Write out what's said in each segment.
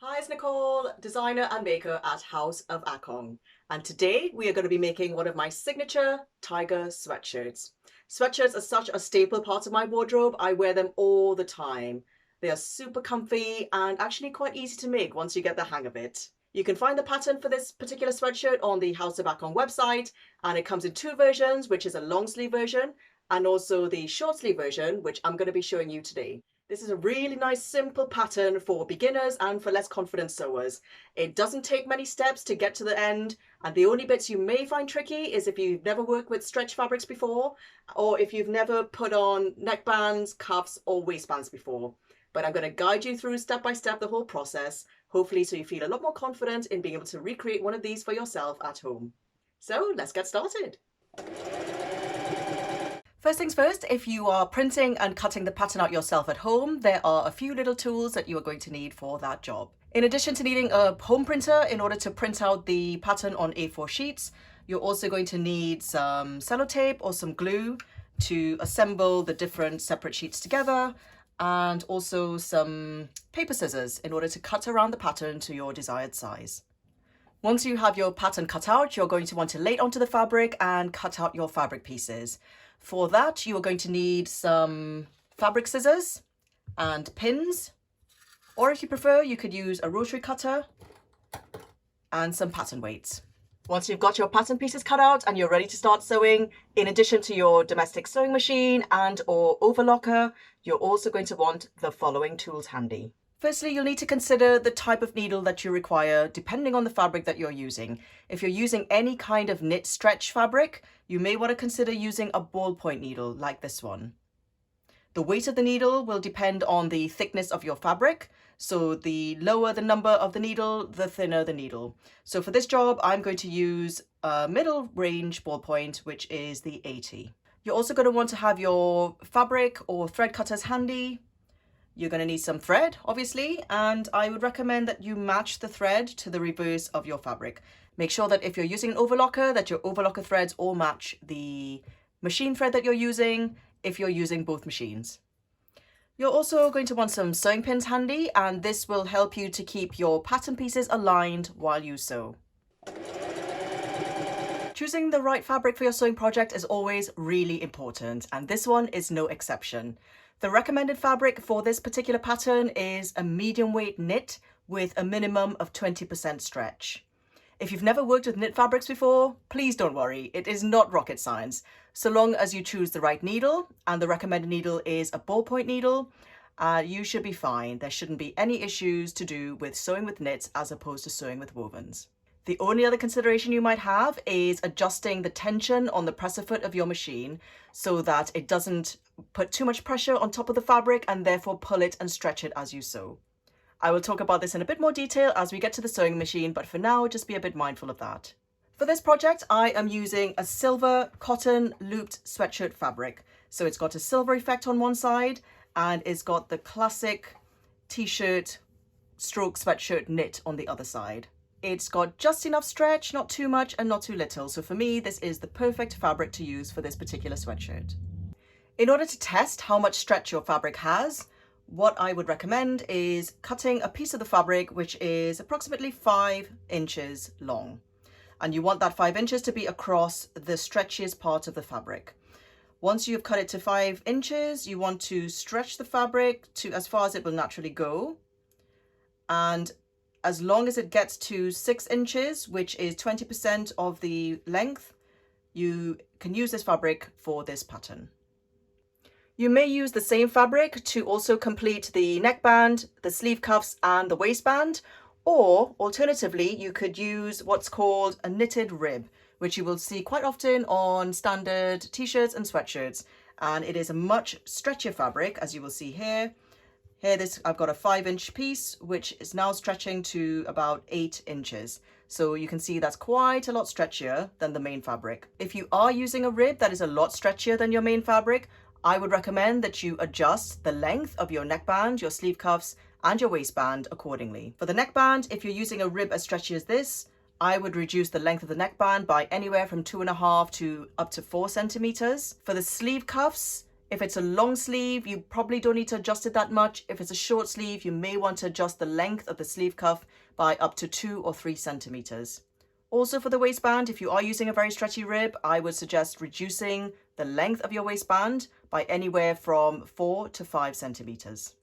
Hi, it's Nicole, designer and maker at House of Akong. And today we are going to be making one of my signature tiger sweatshirts. Sweatshirts are such a staple part of my wardrobe. I wear them all the time. They are super comfy and actually quite easy to make once you get the hang of it. You can find the pattern for this particular sweatshirt on the House of Akong website, and it comes in two versions, which is a long sleeve version and also the short sleeve version, which I'm going to be showing you today. This is a really nice simple pattern for beginners and for less confident sewers. It doesn't take many steps to get to the end, and the only bits you may find tricky is if you've never worked with stretch fabrics before, or if you've never put on neckbands, cuffs or waistbands before. But I'm going to guide you through step by step the whole process, hopefully so you feel a lot more confident in being able to recreate one of these for yourself at home. So let's get started. First things first, if you are printing and cutting the pattern out yourself at home, there are a few little tools that you are going to need for that job. In addition to needing a home printer in order to print out the pattern on A4 sheets, you're also going to need some sellotape or some glue to assemble the different separate sheets together, and also some paper scissors in order to cut around the pattern to your desired size. Once you have your pattern cut out, you're going to want to lay it onto the fabric and cut out your fabric pieces. For that, you are going to need some fabric scissors and pins, or if you prefer, you could use a rotary cutter and some pattern weights. Once you've got your pattern pieces cut out and you're ready to start sewing, in addition to your domestic sewing machine and or overlocker, you're also going to want the following tools handy. Firstly, you'll need to consider the type of needle that you require depending on the fabric that you're using. If you're using any kind of knit stretch fabric, you may want to consider using a ballpoint needle like this one. The weight of the needle will depend on the thickness of your fabric. So the lower the number of the needle, the thinner the needle. So for this job, I'm going to use a middle range ballpoint, which is the 80. You're also going to want to have your fabric or thread cutters handy. You're going to need some thread, obviously, and I would recommend that you match the thread to the reverse of your fabric. Make sure that if you're using an overlocker, that your overlocker threads all match the machine thread that you're using if you're using both machines. You're also going to want some sewing pins handy, and this will help you to keep your pattern pieces aligned while you sew. Choosing the right fabric for your sewing project is always really important, and this one is no exception. The recommended fabric for this particular pattern is a medium weight knit with a minimum of 20% stretch. If you've never worked with knit fabrics before, please don't worry, it is not rocket science. So long as you choose the right needle, and the recommended needle is a ballpoint needle, you should be fine. There shouldn't be any issues to do with sewing with knits as opposed to sewing with wovens. The only other consideration you might have is adjusting the tension on the presser foot of your machine so that it doesn't put too much pressure on top of the fabric and therefore pull it and stretch it as you sew. I will talk about this in a bit more detail as we get to the sewing machine, but for now, just be a bit mindful of that. For this project, I am using a silver cotton looped sweatshirt fabric. So it's got a silver effect on one side and it's got the classic t-shirt stroke sweatshirt knit on the other side. It's got just enough stretch, not too much and not too little. So for me, this is the perfect fabric to use for this particular sweatshirt. In order to test how much stretch your fabric has, what I would recommend is cutting a piece of the fabric which is approximately 5 inches long. And you want that 5 inches to be across the stretchiest part of the fabric. Once you've cut it to 5 inches, you want to stretch the fabric to as far as it will naturally go. And as long as it gets to 6 inches, which is 20% of the length, you can use this fabric for this pattern. You may use the same fabric to also complete the neckband, the sleeve cuffs and the waistband, or alternatively, you could use what's called a knitted rib, which you will see quite often on standard t-shirts and sweatshirts. And it is a much stretchier fabric, as you will see here. I've got a 5-inch piece, which is now stretching to about 8 inches. So you can see that's quite a lot stretchier than the main fabric. If you are using a rib that is a lot stretchier than your main fabric, I would recommend that you adjust the length of your neckband, your sleeve cuffs, and your waistband accordingly. For the neckband, if you're using a rib as stretchy as this, I would reduce the length of the neckband by anywhere from 2.5 to up to 4 centimeters. For the sleeve cuffs, If it's a long sleeve, you probably don't need to adjust it that much. If it's a short sleeve, you may want to adjust the length of the sleeve cuff by up to 2 or 3 centimeters. Also for the waistband, if you are using a very stretchy rib, I would suggest reducing the length of your waistband by anywhere from 4 to 5 centimeters.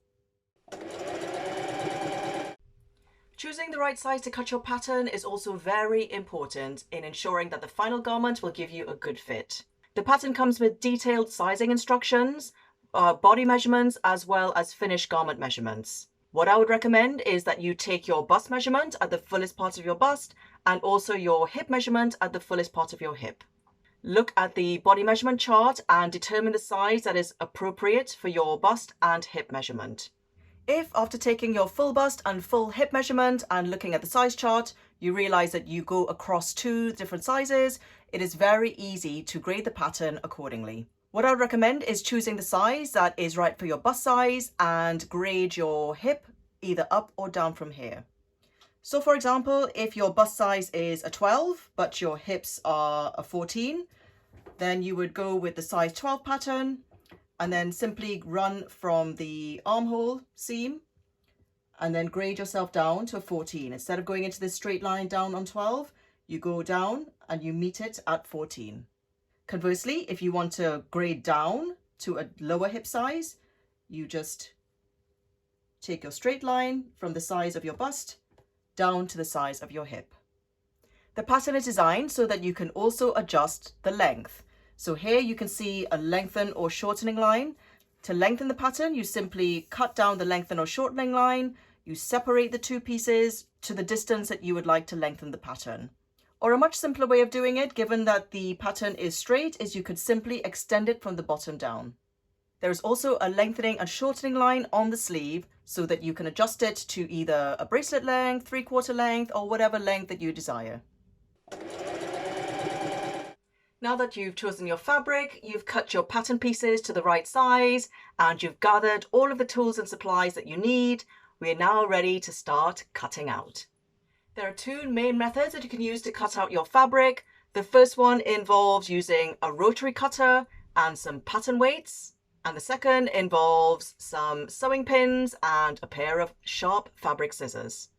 Choosing the right size to cut your pattern is also very important in ensuring that the final garment will give you a good fit. The pattern comes with detailed sizing instructions, body measurements, as well as finished garment measurements. What I would recommend is that you take your bust measurement at the fullest part of your bust and also your hip measurement at the fullest part of your hip. Look at the body measurement chart and determine the size that is appropriate for your bust and hip measurement. If after taking your full bust and full hip measurement and looking at the size chart, you realize that you go across 2 different sizes, it is very easy to grade the pattern accordingly. What I would recommend is choosing the size that is right for your bust size and grade your hip either up or down from here. So for example, if your bust size is a 12, but your hips are a 14, then you would go with the size 12 pattern and then simply run from the armhole seam and then grade yourself down to a 14. Instead of going into this straight line down on 12, you go down and you meet it at 14. Conversely, if you want to grade down to a lower hip size, you just take your straight line from the size of your bust down to the size of your hip. The pattern is designed so that you can also adjust the length. So here you can see a lengthen or shortening line. To lengthen the pattern, you simply cut down the lengthen or shortening line. You separate the 2 pieces to the distance that you would like to lengthen the pattern. Or a much simpler way of doing it, given that the pattern is straight, is you could simply extend it from the bottom down. There is also a lengthening and shortening line on the sleeve so that you can adjust it to either a bracelet length, 3/4 length, or whatever length that you desire. Now that you've chosen your fabric, you've cut your pattern pieces to the right size, and you've gathered all of the tools and supplies that you need, we are now ready to start cutting out. There are 2 main methods that you can use to cut out your fabric. The first one involves using a rotary cutter and some pattern weights, and the second involves some sewing pins and a pair of sharp fabric scissors.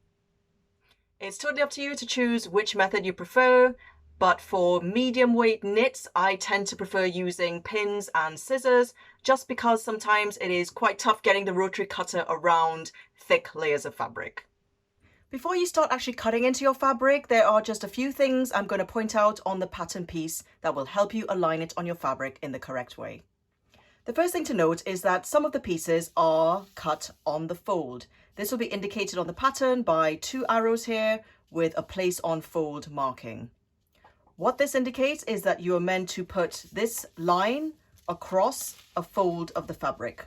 It's totally up to you to choose which method you prefer, but for medium weight knits, I tend to prefer using pins and scissors just because sometimes it is quite tough getting the rotary cutter around thick layers of fabric. Before you start actually cutting into your fabric, there are just a few things I'm going to point out on the pattern piece that will help you align it on your fabric in the correct way. The first thing to note is that some of the pieces are cut on the fold. This will be indicated on the pattern by 2 arrows here with a place on fold marking. What this indicates is that you are meant to put this line across a fold of the fabric.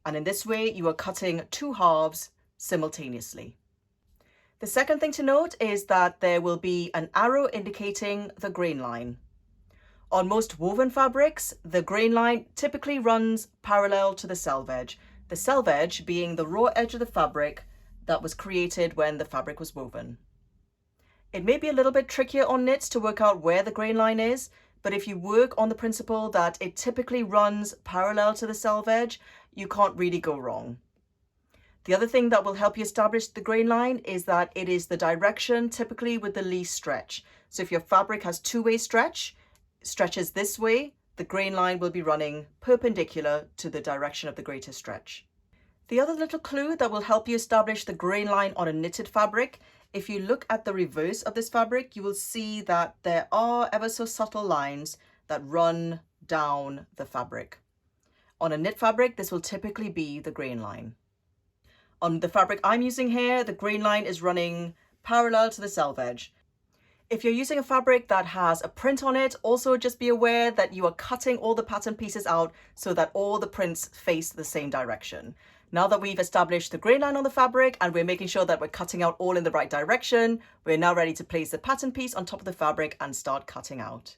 And in this way, you are cutting 2 halves simultaneously. The second thing to note is that there will be an arrow indicating the grain line. On most woven fabrics, the grain line typically runs parallel to the selvage, the selvage being the raw edge of the fabric that was created when the fabric was woven. It may be a little bit trickier on knits to work out where the grain line is, but if you work on the principle that it typically runs parallel to the selvage, you can't really go wrong. The other thing that will help you establish the grain line is that it is the direction typically with the least stretch. So if your fabric has 2-way stretches this way, the grain line will be running perpendicular to the direction of the greatest stretch. The other little clue that will help you establish the grain line on a knitted fabric, if you look at the reverse of this fabric, you will see that there are ever so subtle lines that run down the fabric. On a knit fabric, this will typically be the grain line. On the fabric I'm using here, the grain line is running parallel to the selvage. If you're using a fabric that has a print on it, also just be aware that you are cutting all the pattern pieces out so that all the prints face the same direction. Now that we've established the grain line on the fabric and we're making sure that we're cutting out all in the right direction, we're now ready to place the pattern piece on top of the fabric and start cutting out.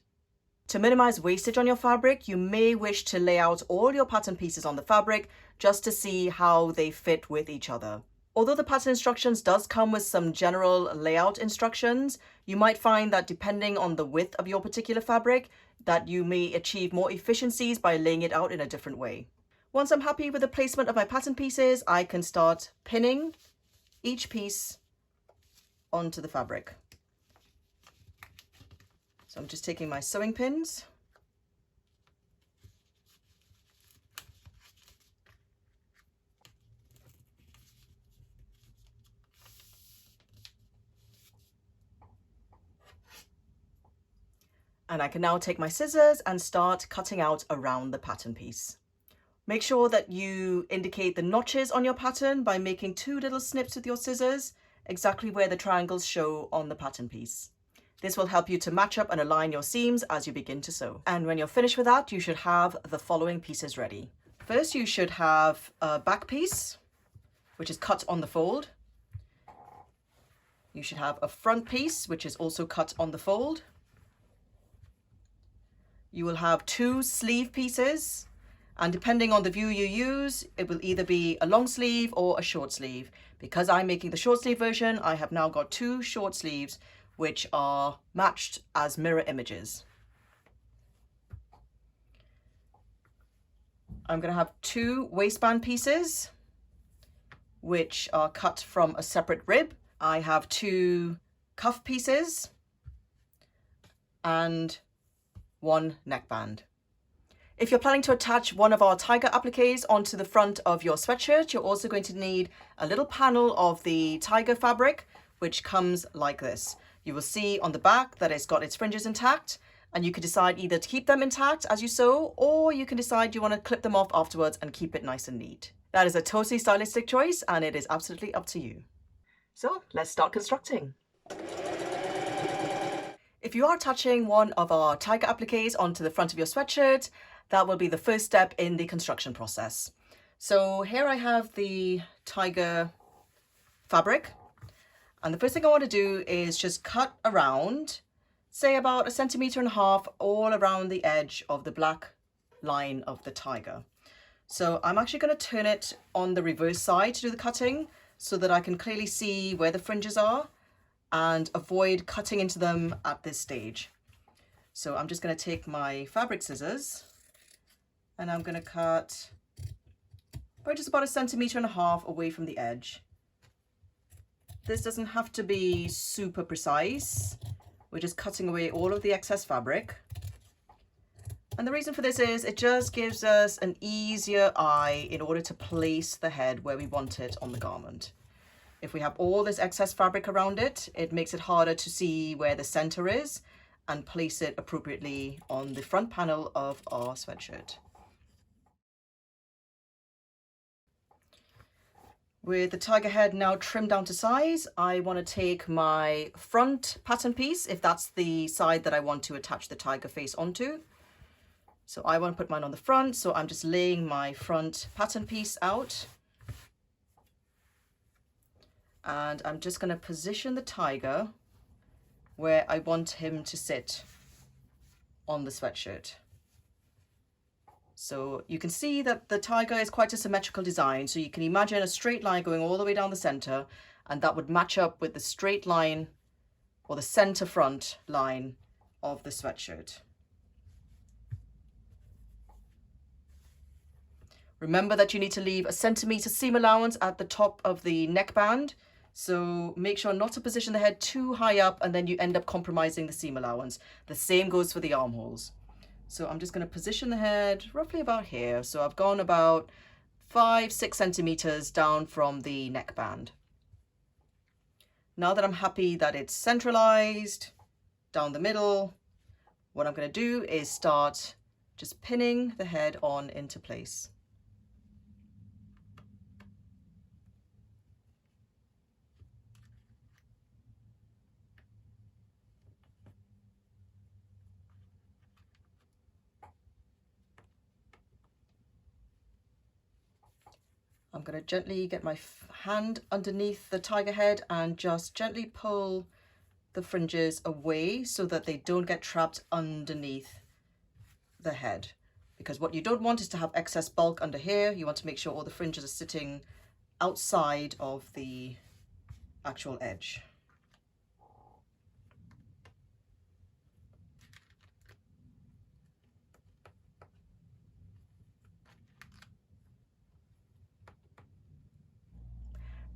To minimize wastage on your fabric, you may wish to lay out all your pattern pieces on the fabric just to see how they fit with each other. Although the pattern instructions does come with some general layout instructions, you might find that depending on the width of your particular fabric, that you may achieve more efficiencies by laying it out in a different way. Once I'm happy with the placement of my pattern pieces, I can start pinning each piece onto the fabric. So I'm just taking my sewing pins and I can now take my scissors and start cutting out around the pattern piece. Make sure that you indicate the notches on your pattern by making 2 little snips with your scissors, exactly where the triangles show on the pattern piece. This will help you to match up and align your seams as you begin to sew. And when you're finished with that, you should have the following pieces ready. First, you should have a back piece, which is cut on the fold. You should have a front piece, which is also cut on the fold. You will have 2 sleeve pieces, and depending on the view you use, it will either be a long sleeve or a short sleeve. Because I'm making the short sleeve version, I have now got 2 short sleeves which are matched as mirror images. I'm going to have 2 waistband pieces which are cut from a separate rib. I have 2 cuff pieces and 1 neckband. If you're planning to attach one of our tiger appliques onto the front of your sweatshirt, you're also going to need a little panel of the tiger fabric, which comes like this. You will see on the back that it's got its fringes intact, and you can decide either to keep them intact as you sew, or you can decide you want to clip them off afterwards and keep it nice and neat. That is a totally stylistic choice, and it is absolutely up to you. So let's start constructing. If you are attaching one of our tiger appliques onto the front of your sweatshirt, that will be the first step in the construction process. So here I have the tiger fabric, and the first thing I want to do is just cut around, say about 1.5 centimeters all around the edge of the black line of the tiger. So I'm actually going to turn it on the reverse side to do the cutting so that I can clearly see where the fringes are and avoid cutting into them at this stage. So I'm just going to take my fabric scissors and I'm going to cut just about 1.5 centimeters away from the edge. This doesn't have to be super precise. We're just cutting away all of the excess fabric. And the reason for this is it just gives us an easier eye in order to place the head where we want it on the garment. If we have all this excess fabric around it, it makes it harder to see where the center is and place it appropriately on the front panel of our sweatshirt. With the tiger head now trimmed down to size, I want to take my front pattern piece, if that's the side that I want to attach the tiger face onto. So I want to put mine on the front, so I'm just laying my front pattern piece out. And I'm just going to position the tiger where I want him to sit on the sweatshirt. So you can see that the tiger is quite a symmetrical design. So you can imagine a straight line going all the way down the center, and that would match up with the straight line or the center front line of the sweatshirt. Remember that you need to leave 1 centimeter seam allowance at the top of the neckband. So make sure not to position the head too high up and then you end up compromising the seam allowance. The same goes for the armholes. So I'm just going to position the head roughly about here. So I've gone about 5-6 centimeters down from the neckband. Now that I'm happy that it's centralized down the middle, what I'm going to do is start just pinning the head on into place. I'm going to gently get my hand underneath the tiger head and just gently pull the fringes away so that they don't get trapped underneath the head. Because what you don't want is to have excess bulk under here. You want to make sure all the fringes are sitting outside of the actual edge.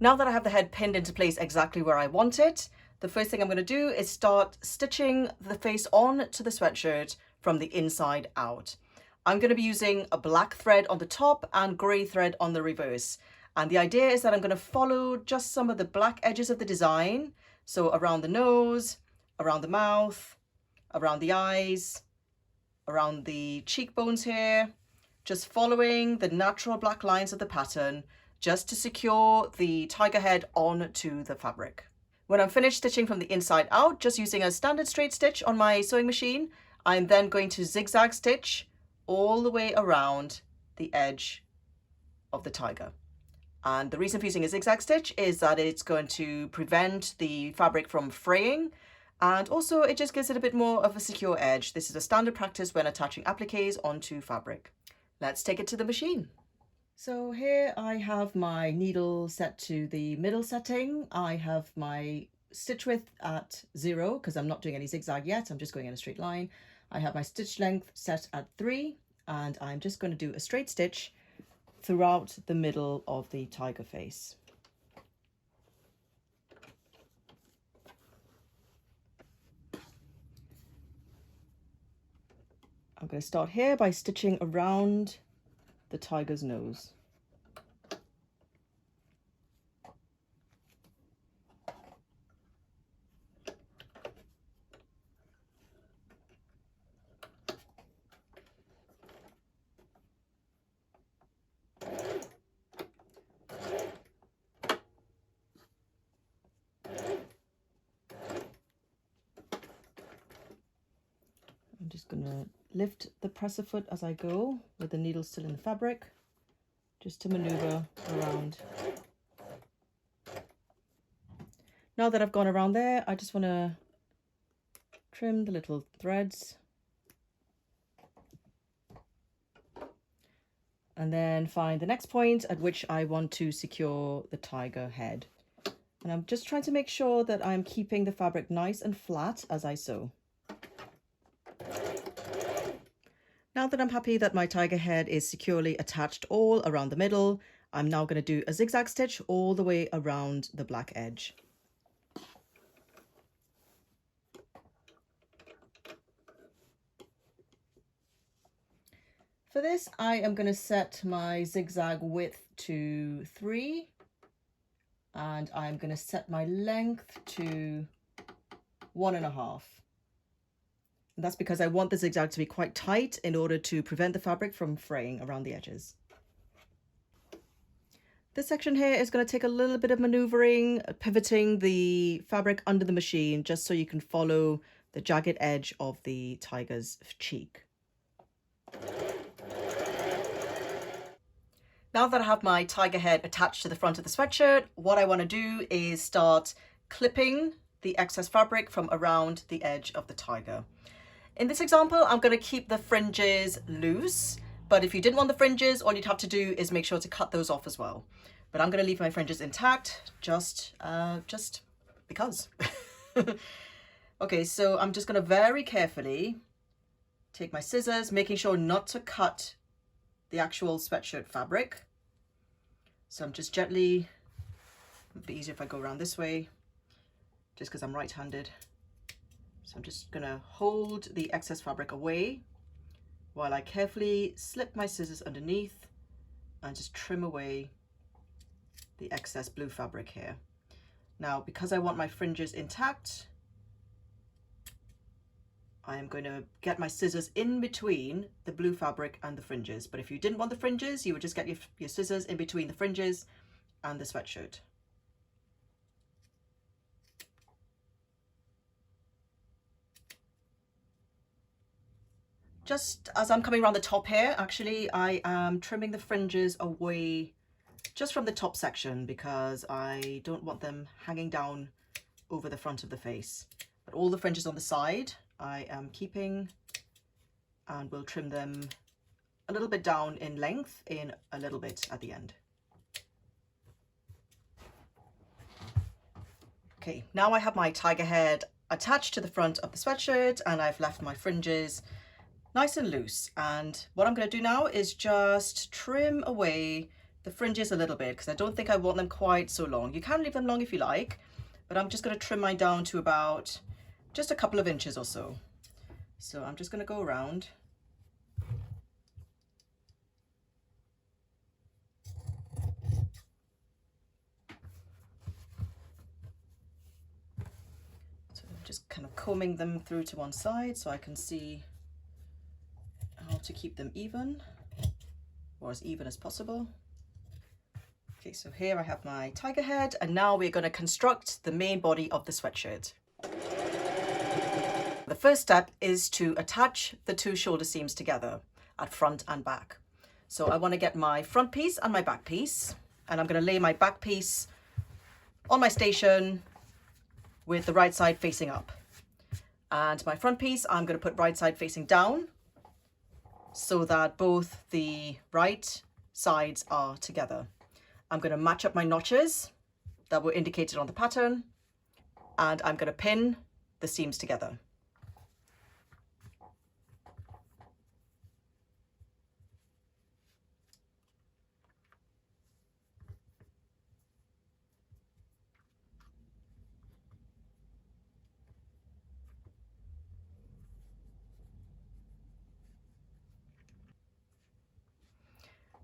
Now that I have the head pinned into place exactly where I want it, the first thing I'm going to do is start stitching the face on to the sweatshirt from the inside out. I'm going to be using a black thread on the top and grey thread on the reverse. And the idea is that I'm going to follow just some of the black edges of the design. So around the nose, around the mouth, around the eyes, around the cheekbones here, just following the natural black lines of the pattern just to secure the tiger head onto the fabric. When I'm finished stitching from the inside out, just using a standard straight stitch on my sewing machine, I'm then going to zigzag stitch all the way around the edge of the tiger. And the reason for using a zigzag stitch is that it's going to prevent the fabric from fraying, and also it just gives it a bit more of a secure edge. This is a standard practice when attaching appliques onto fabric. Let's take it to the machine. So here I have my needle set to the middle setting. I have my stitch width at 0 because I'm not doing any zigzag yet. I'm just going in a straight line. I have my stitch length set at 3, and I'm just going to do a straight stitch throughout the middle of the tiger face. I'm going to start here by stitching around the tiger's nose. I'm just going to lift the presser foot as I go with the needle still in the fabric, just to maneuver around. Now that I've gone around there, I just want to trim the little threads and then find the next point at which I want to secure the tiger head. And I'm just trying to make sure that I'm keeping the fabric nice and flat as I sew. Now that I'm happy that my tiger head is securely attached all around the middle, I'm now going to do a zigzag stitch all the way around the black edge. For this, I am going to set my zigzag width to 3, and I'm going to set my length to 1.5. And that's because I want the zigzag to be quite tight in order to prevent the fabric from fraying around the edges. This section here is going to take a little bit of maneuvering, pivoting the fabric under the machine just so you can follow the jagged edge of the tiger's cheek. Now that I have my tiger head attached to the front of the sweatshirt, what I want to do is start clipping the excess fabric from around the edge of the tiger. In this example, I'm going to keep the fringes loose, but if you didn't want the fringes, all you'd have to do is make sure to cut those off as well. But I'm going to leave my fringes intact just because. Okay, so I'm just going to very carefully take my scissors, making sure not to cut the actual sweatshirt fabric. So I'm just gently, it'd be easier if I go around this way, just because I'm right-handed. So I'm just going to hold the excess fabric away while I carefully slip my scissors underneath and just trim away the excess blue fabric here. Now, because I want my fringes intact, I am going to get my scissors in between the blue fabric and the fringes. But if you didn't want the fringes, you would just get your scissors in between the fringes and the sweatshirt. Just as I'm coming around the top here, actually, I am trimming the fringes away just from the top section because I don't want them hanging down over the front of the face. But all the fringes on the side, I am keeping, and we'll trim them a little bit down in length in a little bit at the end. Okay, now I have my tiger head attached to the front of the sweatshirt and I've left my fringes nice and loose. And what I'm going to do now is just trim away the fringes a little bit because I don't think I want them quite so long. You can leave them long if you like, but I'm just going to trim mine down to about just a couple of inches or so. So I'm just going to go around. So I'm just kind of combing them through to one side so I can see how to keep them even, or as even as possible. Okay, so here I have my tiger head, and now we're going to construct the main body of the sweatshirt. The first step is to attach the two shoulder seams together at front and back. So I want to get my front piece and my back piece, and I'm going to lay my back piece on my station with the right side facing up. And my front piece, I'm going to put right side facing down so that both the right sides are together. I'm going to match up my notches that were indicated on the pattern, and I'm going to pin the seams together.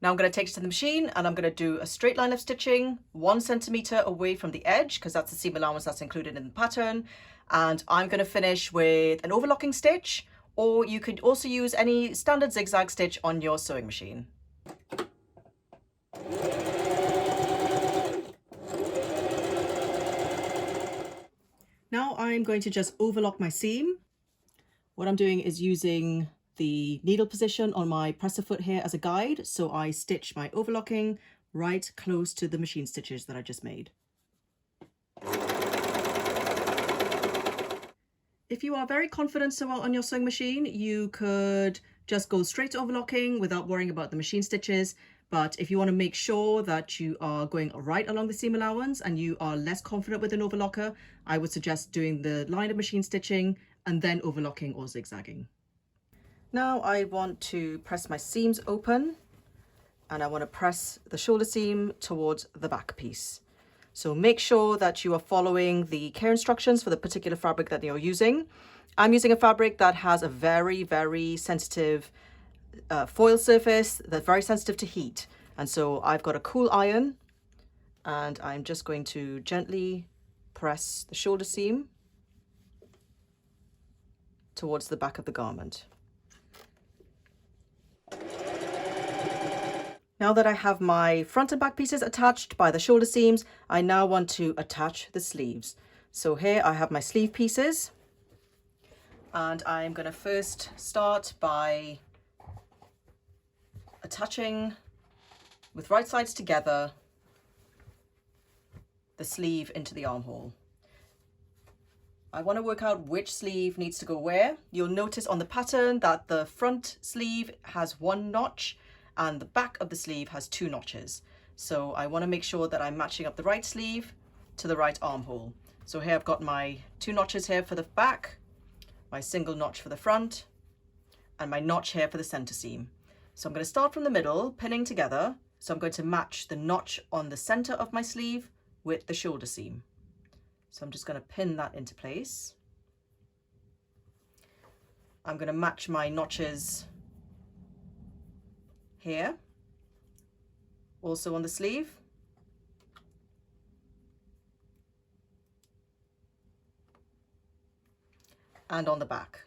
Now I'm going to take it to the machine and I'm going to do a straight line of stitching 1 centimeter away from the edge because that's the seam allowance that's included in the pattern. And I'm going to finish with an overlocking stitch, or you could also use any standard zigzag stitch on your sewing machine. Now I'm going to just overlock my seam. What I'm doing is using the needle position on my presser foot here as a guide, so I stitch my overlocking right close to the machine stitches that I just made. If you are very confident on your sewing machine, you could just go straight to overlocking without worrying about the machine stitches. But if you want to make sure that you are going right along the seam allowance and you are less confident with an overlocker, I would suggest doing the line of machine stitching and then overlocking or zigzagging. Now I want to press my seams open, and I want to press the shoulder seam towards the back piece. So make sure that you are following the care instructions for the particular fabric that you're using. I'm using a fabric that has a very, very sensitive foil surface that's very sensitive to heat. And so I've got a cool iron, and I'm just going to gently press the shoulder seam towards the back of the garment. Now that I have my front and back pieces attached by the shoulder seams, I now want to attach the sleeves. So here I have my sleeve pieces, and I'm going to first start by attaching with right sides together the sleeve into the armhole. I want to work out which sleeve needs to go where. You'll notice on the pattern that the front sleeve has 1 notch and the back of the sleeve has 2 notches. So I want to make sure that I'm matching up the right sleeve to the right armhole. So here I've got my 2 notches here for the back, my single notch for the front, and my notch here for the center seam. So I'm going to start from the middle, pinning together. So I'm going to match the notch on the center of my sleeve with the shoulder seam. So I'm just going to pin that into place. I'm going to match my notches here, also on the sleeve. And on the back.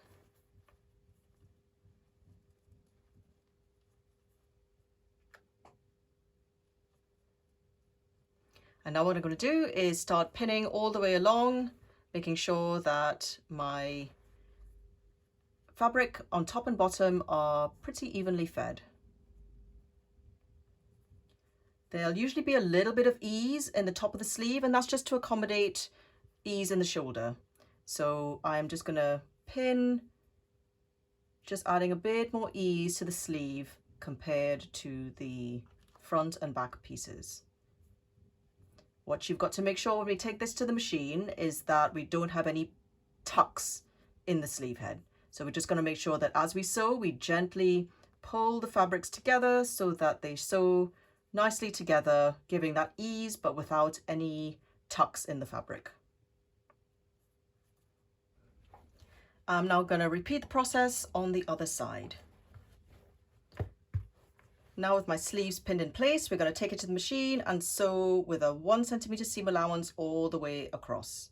And now what I'm going to do is start pinning all the way along, making sure that my fabric on top and bottom are pretty evenly fed. There'll usually be a little bit of ease in the top of the sleeve, and that's just to accommodate ease in the shoulder. So I'm just going to pin, just adding a bit more ease to the sleeve compared to the front and back pieces. What you've got to make sure when we take this to the machine is that we don't have any tucks in the sleeve head. So we're just going to make sure that as we sew, we gently pull the fabrics together so that they sew nicely together, giving that ease but without any tucks in the fabric. I'm now going to repeat the process on the other side. Now with my sleeves pinned in place, we're going to take it to the machine and sew with a 1 centimeter seam allowance all the way across.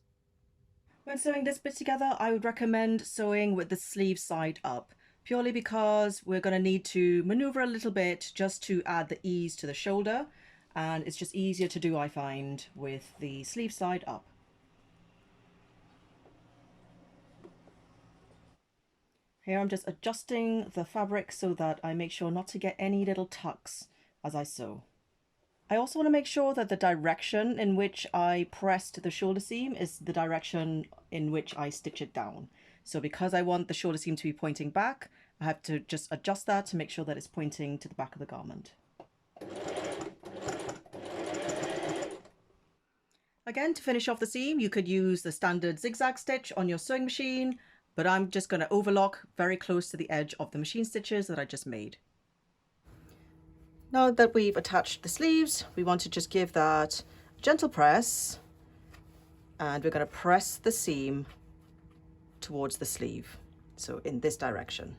When sewing this bit together, I would recommend sewing with the sleeve side up, purely because we're going to need to maneuver a little bit just to add the ease to the shoulder, and it's just easier to do, I find, with the sleeve side up. Here I'm just adjusting the fabric so that I make sure not to get any little tucks as I sew. I also want to make sure that the direction in which I pressed the shoulder seam is the direction in which I stitch it down. So because I want the shoulder seam to be pointing back, I have to just adjust that to make sure that it's pointing to the back of the garment. Again, to finish off the seam, you could use the standard zigzag stitch on your sewing machine, but I'm just going to overlock very close to the edge of the machine stitches that I just made. Now that we've attached the sleeves, we want to just give that a gentle press, and we're going to press the seam towards the sleeve, so in this direction.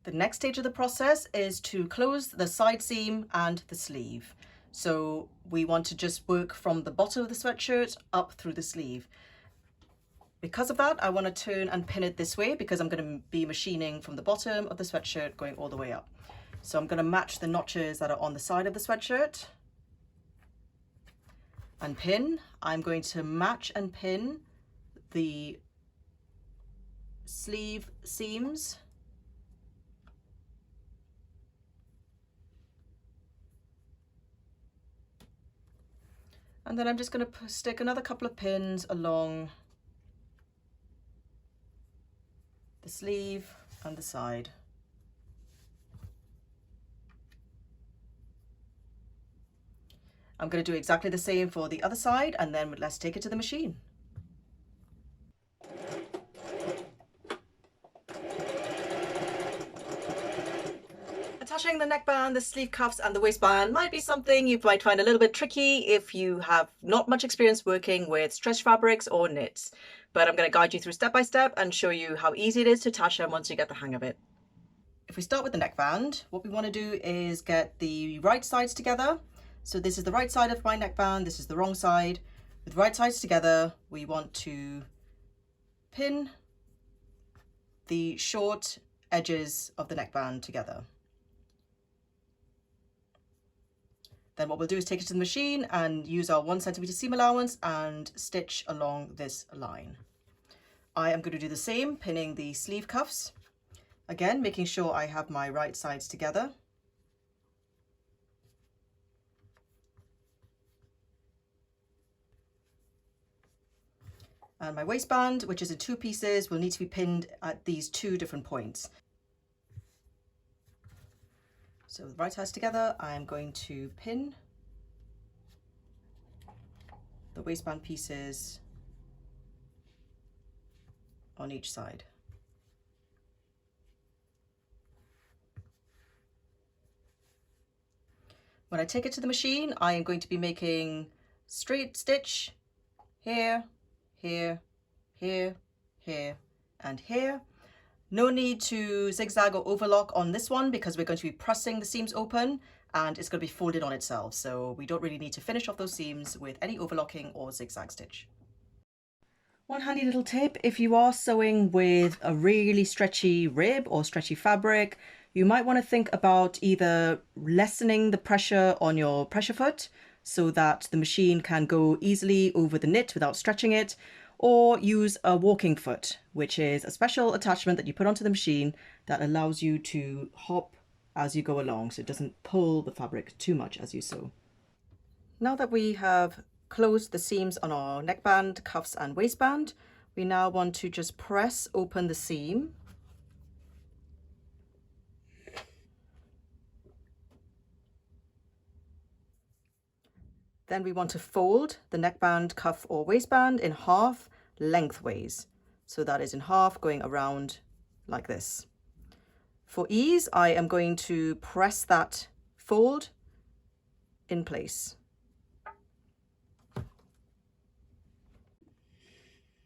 The next stage of the process is to close the side seam and the sleeve. So we want to just work from the bottom of the sweatshirt up through the sleeve. Because of that, I want to turn and pin it this way because I'm going to be machining from the bottom of the sweatshirt going all the way up. So I'm going to match the notches that are on the side of the sweatshirt and pin. I'm going to match and pin the sleeve seams. And then I'm just going to stick another couple of pins along the sleeve and the side. I'm going to do exactly the same for the other side, and then let's take it to the machine. Attaching the neckband, the sleeve cuffs and the waistband might be something you might find a little bit tricky if you have not much experience working with stretch fabrics or knits, but I'm going to guide you through step by step and show you how easy it is to attach them once you get the hang of it. If we start with the neckband, what we want to do is get the right sides together. So this is the right side of my neckband, this is the wrong side. With right sides together, we want to pin the short edges of the neckband together. Then what we'll do is take it to the machine and use our 1 centimeter seam allowance and stitch along this line. I am going to do the same, pinning the sleeve cuffs. Again, making sure I have my right sides together. And my waistband, which is in 2 pieces, will need to be pinned at these 2 different points. So with the right sides together, I'm going to pin the waistband pieces on each side. When I take it to the machine, I am going to be making straight stitch here, here, here, here, and here. No need to zigzag or overlock on this one because we're going to be pressing the seams open and it's going to be folded on itself. So we don't really need to finish off those seams with any overlocking or zigzag stitch. One handy little tip, if you are sewing with a really stretchy rib or stretchy fabric, you might want to think about either lessening the pressure on your pressure foot so that the machine can go easily over the knit without stretching it, or use a walking foot, which is a special attachment that you put onto the machine that allows you to hop as you go along so it doesn't pull the fabric too much as you sew. Now that we have closed the seams on our neckband, cuffs and waistband, we now want to just press open the seam. Then we want to fold the neckband, cuff or waistband in half lengthways. So that is in half going around like this. For ease, I am going to press that fold in place.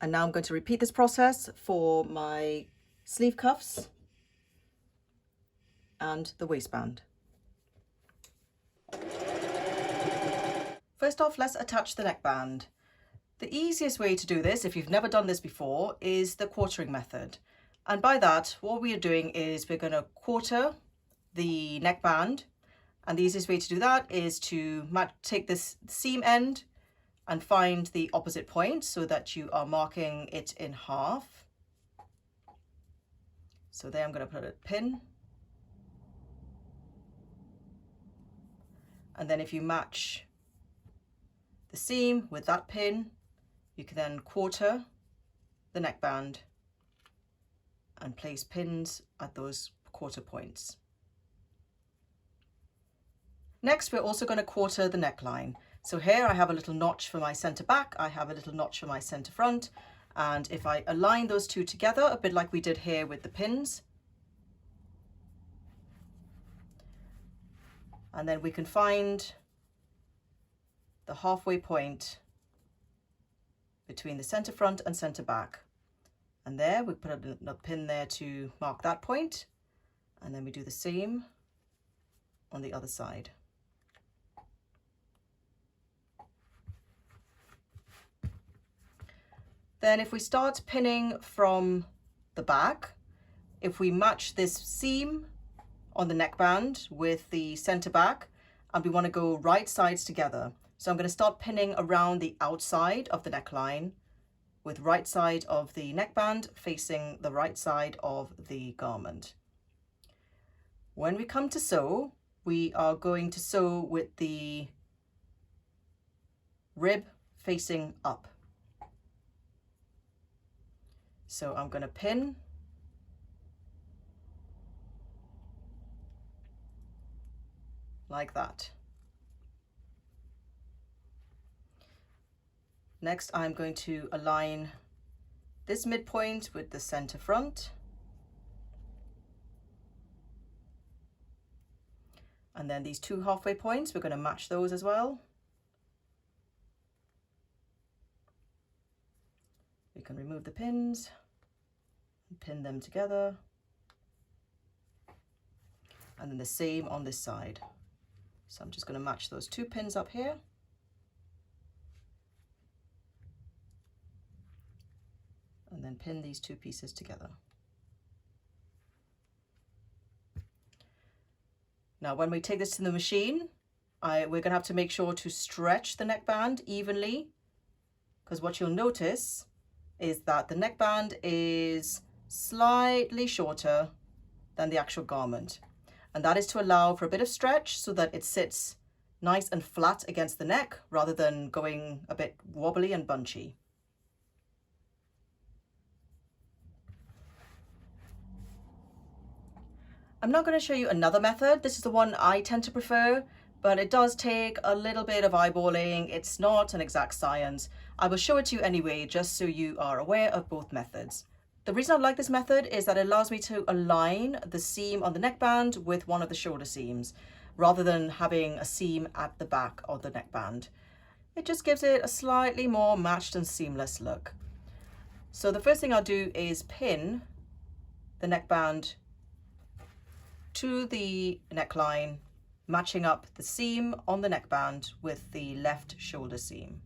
And now I'm going to repeat this process for my sleeve cuffs and the waistband. First off, let's attach the neckband. The easiest way to do this, if you've never done this before, is the quartering method. And by that, what we are doing is we're going to quarter the neckband. And the easiest way to do that is to take this seam end and find the opposite point so that you are marking it in half. So there I'm going to put a pin. And then if you match the seam with that pin, you can then quarter the neckband and place pins at those quarter points. Next, we're also going to quarter the neckline. So here I have a little notch for my center back, I have a little notch for my center front, and if I align those two together, a bit like we did here with the pins, and then we can find the halfway point between the center front and center back. And there we put a pin there to mark that point, and then we do the same on the other side. Then if we start pinning from the back, if we match this seam on the neckband with the center back, and we want to go right sides together. So I'm going to start pinning around the outside of the neckline with right side of the neckband facing the right side of the garment. When we come to sew, we are going to sew with the rib facing up. So I'm going to pin like that. Next, I'm going to align this midpoint with the center front. And then these two halfway points, we're going to match those as well. We can remove the pins and pin them together. And then the same on this side. So I'm just going to match those two pins up here. And then pin these two pieces together. Now when we take this to the machine, we're going to have to make sure to stretch the neckband evenly, because what you'll notice is that the neckband is slightly shorter than the actual garment. And that is to allow for a bit of stretch so that it sits nice and flat against the neck rather than going a bit wobbly and bunchy. I'm not going to show you another method. This is the one I tend to prefer, but it does take a little bit of eyeballing. It's not an exact science. I will show it to you anyway, just so you are aware of both methods. The reason I like this method is that it allows me to align the seam on the neckband with one of the shoulder seams, rather than having a seam at the back of the neckband. It just gives it a slightly more matched and seamless look. So the first thing I'll do is pin the neckband to the neckline, matching up the seam on the neckband with the left shoulder seam.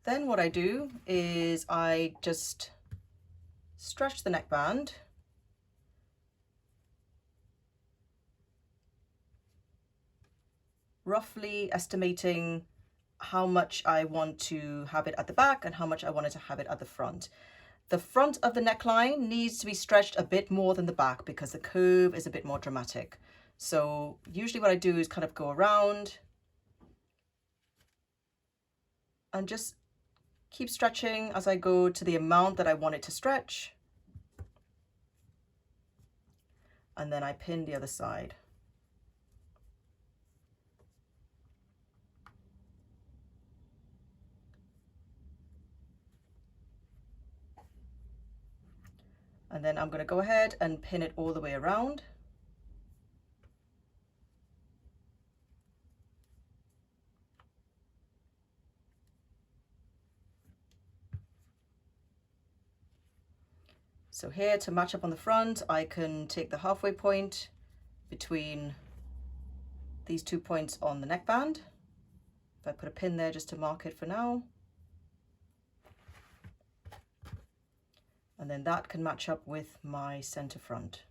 Then what I do is I just stretch the neckband roughly estimating how much I want to have it at the back and how much I wanted to have it at the front. The front of the neckline needs to be stretched a bit more than the back because the curve is a bit more dramatic. So usually what I do is kind of go around and just keep stretching as I go to the amount that I want it to stretch. And then I pin the other side. And then I'm going to go ahead and pin it all the way around. So here, to match up on the front, I can take the halfway point between these 2 points on the neckband. If I put a pin there just to mark it for now. And then that can match up with my center front.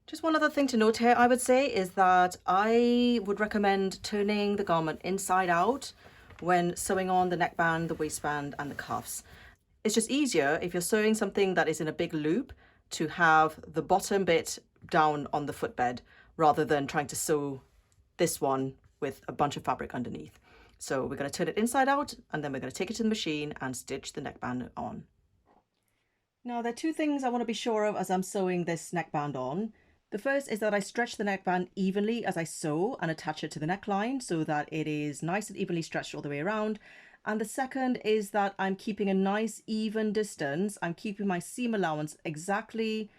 Just one other thing to note here, I would say, is that I would recommend turning the garment inside out when sewing on the neckband, the waistband, and the cuffs. It's just easier if you're sewing something that is in a big loop to have the bottom bit down on the footbed rather than trying to sew this one with a bunch of fabric underneath. So we're going to turn it inside out and then we're going to take it to the machine and stitch the neckband on. Now there are two things I want to be sure of as I'm sewing this neckband on. The first is that I stretch the neckband evenly as I sew and attach it to the neckline so that it is nice and evenly stretched all the way around. And the second is that I'm keeping a nice even distance. I'm keeping my seam allowance exactly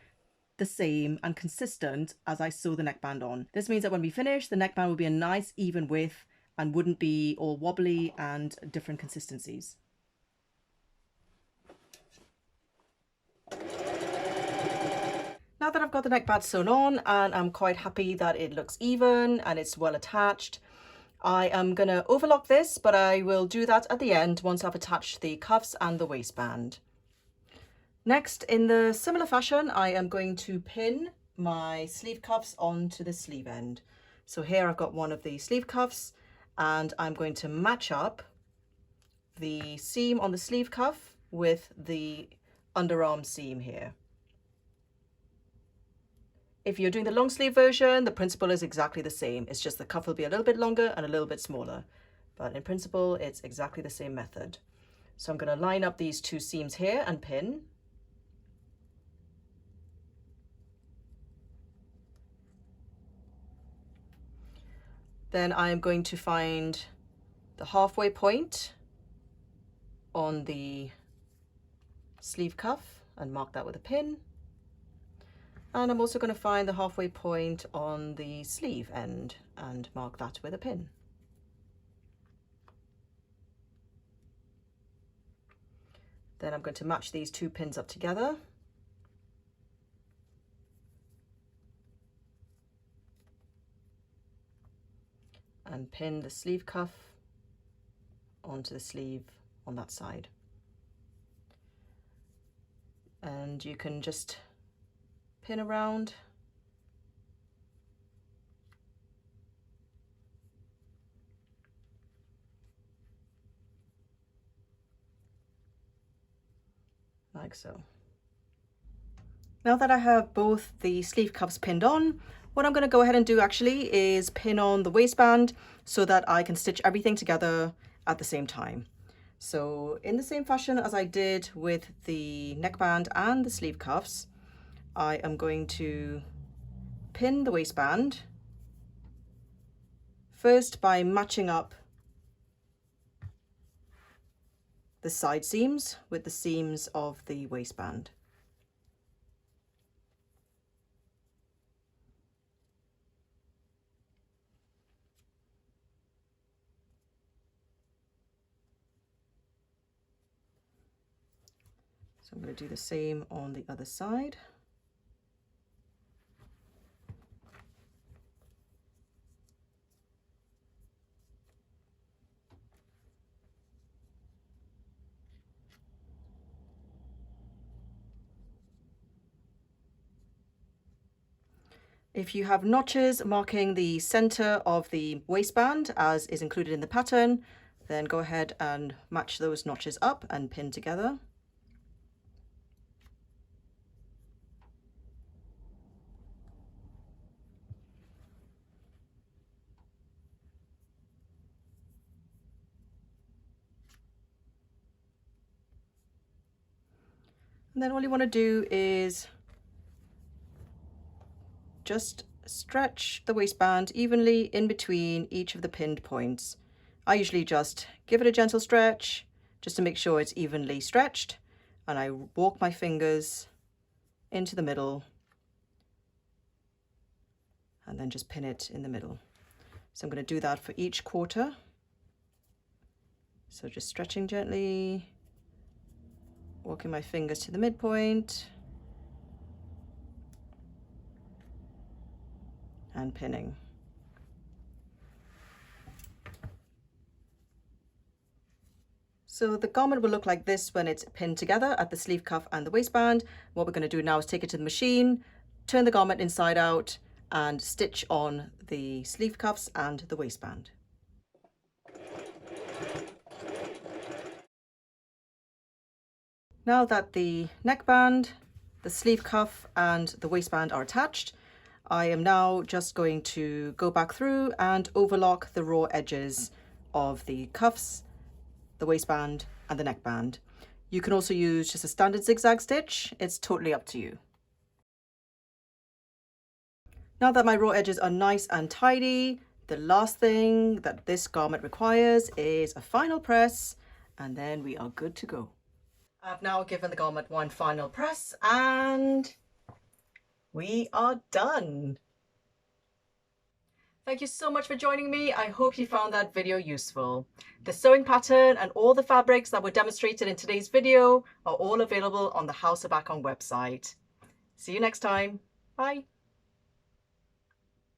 the same and consistent as I sew the neckband on. This means that when we finish, the neckband will be a nice even width and wouldn't be all wobbly and different consistencies. Now that I've got the neckband sewn on and I'm quite happy that it looks even and it's well attached, I am going to overlock this, but I will do that at the end once I've attached the cuffs and the waistband. Next, in the similar fashion, I am going to pin my sleeve cuffs onto the sleeve end. So here I've got one of the sleeve cuffs and I'm going to match up the seam on the sleeve cuff with the underarm seam here. If you're doing the long sleeve version, the principle is exactly the same. It's just the cuff will be a little bit longer and a little bit smaller. But in principle, it's exactly the same method. So I'm going to line up these two seams here and pin. Then I'm going to find the halfway point on the sleeve cuff and mark that with a pin. And I'm also going to find the halfway point on the sleeve end and mark that with a pin. Then I'm going to match these two pins up together. And pin the sleeve cuff onto the sleeve on that side. And you can just pin around. Like so. Now that I have both the sleeve cuffs pinned on, what I'm going to go ahead and do actually is pin on the waistband so that I can stitch everything together at the same time. So in the same fashion as I did with the neckband and the sleeve cuffs, I am going to pin the waistband first by matching up the side seams with the seams of the waistband. So I'm going to do the same on the other side. If you have notches marking the center of the waistband as is included in the pattern, then go ahead and match those notches up and pin together. And then all you want to do is just stretch the waistband evenly in between each of the pinned points. I usually just give it a gentle stretch just to make sure it's evenly stretched, and I walk my fingers into the middle and then just pin it in the middle. So I'm going to do that for each quarter. So just stretching gently, walking my fingers to the midpoint and pinning. So the garment will look like this when it's pinned together at the sleeve cuff and the waistband. What we're going to do now is take it to the machine, turn the garment inside out and stitch on the sleeve cuffs and the waistband. Now that the neckband, the sleeve cuff and the waistband are attached, I am now just going to go back through and overlock the raw edges of the cuffs, the waistband and the neckband. You can also use just a standard zigzag stitch. It's totally up to you. Now that my raw edges are nice and tidy, the last thing that this garment requires is a final press, and then we are good to go. I've now given the garment one final press and we are done. Thank you so much for joining me. I hope you found that video useful. The sewing pattern and all the fabrics that were demonstrated in today's video are all available on the House of Akong website. See you next time. Bye.